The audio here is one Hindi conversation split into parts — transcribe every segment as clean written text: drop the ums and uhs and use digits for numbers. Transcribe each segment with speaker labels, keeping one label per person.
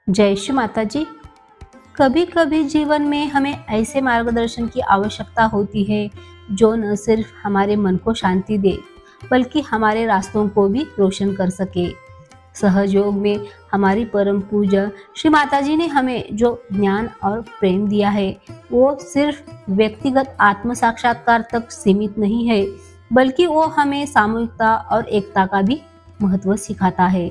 Speaker 1: जय श्री माता जी। कभी कभी जीवन में हमें ऐसे मार्गदर्शन की आवश्यकता होती है जो न सिर्फ हमारे मन को शांति दे बल्कि हमारे रास्तों को भी रोशन कर सके। सहयोग में हमारी परम पूज्य श्री माता जी ने हमें जो ज्ञान और प्रेम दिया है वो सिर्फ व्यक्तिगत आत्म साक्षात्कार तक सीमित नहीं है, बल्कि वो हमें सामूहिकता और एकता का भी महत्व सिखाता है।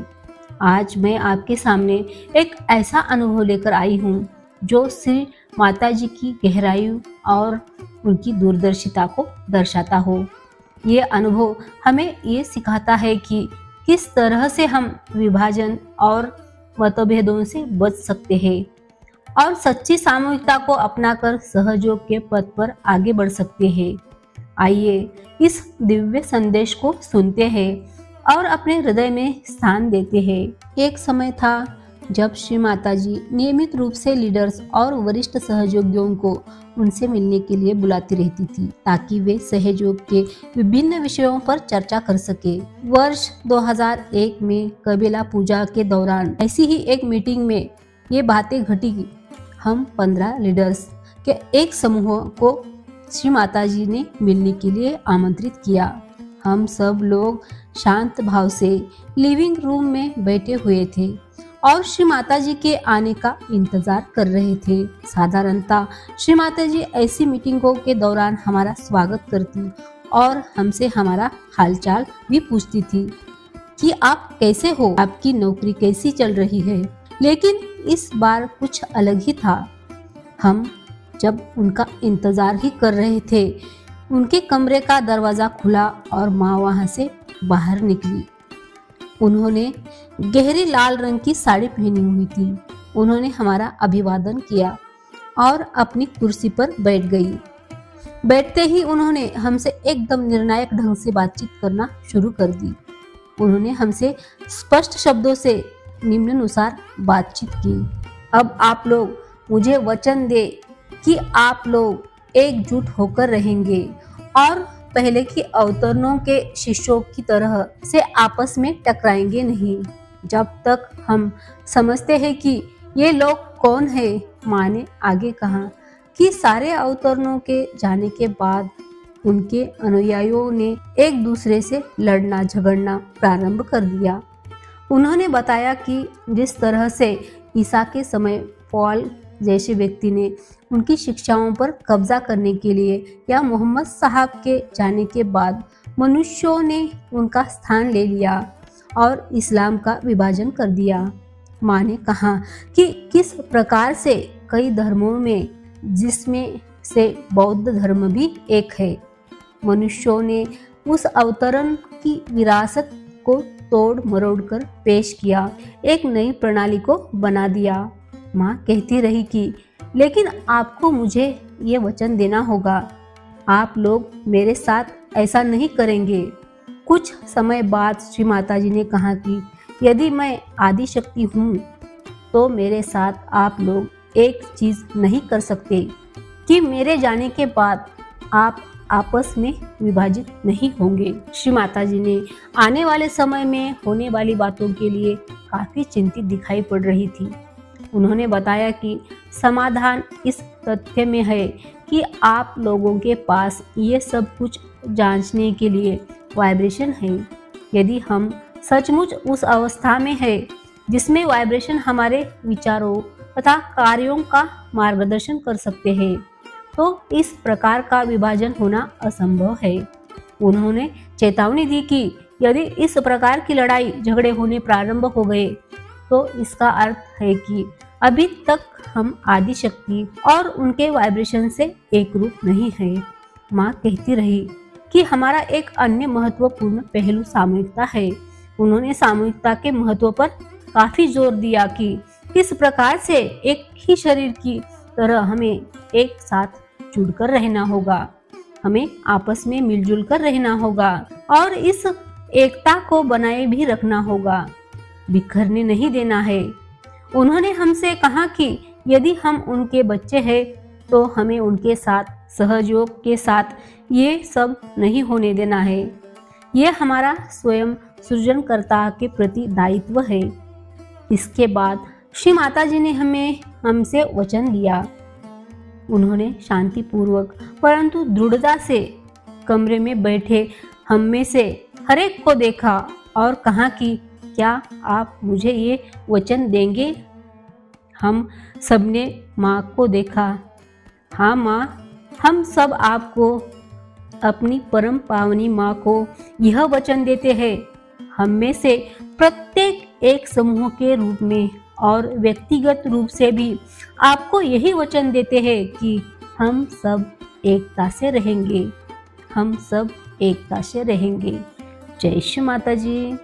Speaker 1: आज मैं आपके सामने एक ऐसा अनुभव लेकर आई हूँ जो श्री माता जी की गहराई और उनकी दूरदर्शिता को दर्शाता हो। ये अनुभव हमें ये सिखाता है कि किस तरह से हम विभाजन और मतभेदों से बच सकते हैं और सच्ची सामूहिकता को अपनाकर सहयोग के पथ पर आगे बढ़ सकते हैं। आइए इस दिव्य संदेश को सुनते हैं और अपने हृदय में स्थान देते हैं। एक समय था जब श्री माता जी नियमित रूप से लीडर्स और वरिष्ठ सहयोगियों को उनसे मिलने के लिए बुलाती रहती थी ताकि वे सहयोग के विभिन्न विषयों पर चर्चा कर सके। वर्ष 2001 में कबीला पूजा के दौरान ऐसी ही एक मीटिंग में ये बातें घटी। हम 15 लीडर्स के एक समूह को श्री माता जी ने मिलने के लिए आमंत्रित किया। हम सब लोग शांत भाव से लिविंग रूम में बैठे हुए थे और श्री माता जी के आने का इंतजार कर रहे थे। साधारणतः श्री माता जी ऐसी मीटिंगों के दौरान हमारा स्वागत करती और हमसे हमारा हालचाल भी पूछती थी कि आप कैसे हो, आपकी नौकरी कैसी चल रही है। लेकिन इस बार कुछ अलग ही था। हम जब उनका इंतजार ही कर रहे थे, उनके कमरे का दरवाजा खुला और माँ वहां से बाहर निकली। उन्होंने गहरी लाल रंग की साड़ी पहनी हुई थी। उन्होंने हमारा अभिवादन किया और अपनी कुर्सी पर बैठ गई। बैठते ही उन्होंने हमसे एकदम निर्णायक ढंग से बातचीत करना शुरू कर दी। उन्होंने हमसे स्पष्ट शब्दों से निम्नानुसार बातचीत की। अब आप लोग मुझे वचन दे कि आप लोग एकजुट होकर रहेंगे और पहले की अवतरणों के शिष्यों की तरह से आपस में टकराएंगे नहीं। जब तक हम समझते हैं कि ये लोग कौन है। माँ ने आगे कहा कि सारे अवतरणों के जाने के बाद उनके अनुयायियों ने एक दूसरे से लड़ना झगड़ना प्रारंभ कर दिया। उन्होंने बताया कि जिस तरह से ईसा के समय पॉल जैसे व्यक्ति ने उनकी शिक्षाओं पर कब्जा करने के लिए या मोहम्मद साहब के जाने के बाद मनुष्यों ने उनका स्थान ले लिया और इस्लाम का विभाजन कर दिया। माँ ने कहा कि किस प्रकार से कई धर्मों में, जिसमें से बौद्ध धर्म भी एक है, मनुष्यों ने उस अवतरण की विरासत को तोड़ मरोड़ कर पेश किया, एक नई प्रणाली को बना दिया। माँ कहती रही कि लेकिन आपको मुझे ये वचन देना होगा, आप लोग मेरे साथ ऐसा नहीं करेंगे। कुछ समय बाद श्री माता जी ने कहा कि यदि मैं आदि शक्ति हूँ तो मेरे साथ आप लोग एक चीज़ नहीं कर सकते कि मेरे जाने के बाद आप आपस में विभाजित नहीं होंगे। श्री माता जी ने आने वाले समय में होने वाली बातों के लिए काफ़ी चिंतित दिखाई पड़ रही थी। उन्होंने बताया कि समाधान इस तथ्य में है कि आप लोगों के पास ये सब कुछ जांचने के लिए वाइब्रेशन है। यदि हम सचमुच उस अवस्था में है जिसमें वाइब्रेशन हमारे विचारों तथा कार्यों का मार्गदर्शन कर सकते हैं, तो इस प्रकार का विभाजन होना असंभव है। उन्होंने चेतावनी दी कि यदि इस प्रकार की लड़ाई झगड़े होने प्रारंभ हो गए तो इसका अर्थ है कि अभी तक हम आदि शक्ति और उनके वाइब्रेशन से एक रूप नहीं है। माँ कहती रही कि हमारा एक अन्य महत्वपूर्ण पहलू सामूहिकता है। उन्होंने सामूहिकता के महत्व पर काफी जोर दिया कि किस प्रकार से एक ही शरीर की तरह हमें एक साथ जुड़कर रहना होगा, हमें आपस में मिलजुल कर रहना होगा और इस एकता को बनाए भी रखना होगा, बिखरने नहीं देना है। उन्होंने हमसे कहा कि यदि हम उनके बच्चे हैं तो हमें उनके साथ सहयोग के साथ ये सब नहीं होने देना है। ये हमारा स्वयं सृजनकर्ता के प्रति दायित्व है। इसके बाद श्री माता जी ने हमसे वचन लिया। उन्होंने शांतिपूर्वक परंतु दृढ़ता से कमरे में बैठे हम में से हर एक को देखा और कहा कि क्या आप मुझे ये वचन देंगे? हम सबने माँ को देखा। हाँ माँ, हम सब आपको, अपनी परम पावनी माँ को यह वचन देते हैं। हम में से प्रत्येक एक समूह के रूप में और व्यक्तिगत रूप से भी आपको यही वचन देते हैं कि हम सब एकता से रहेंगे। हम सब एकता से रहेंगे। जय श्री माता जी।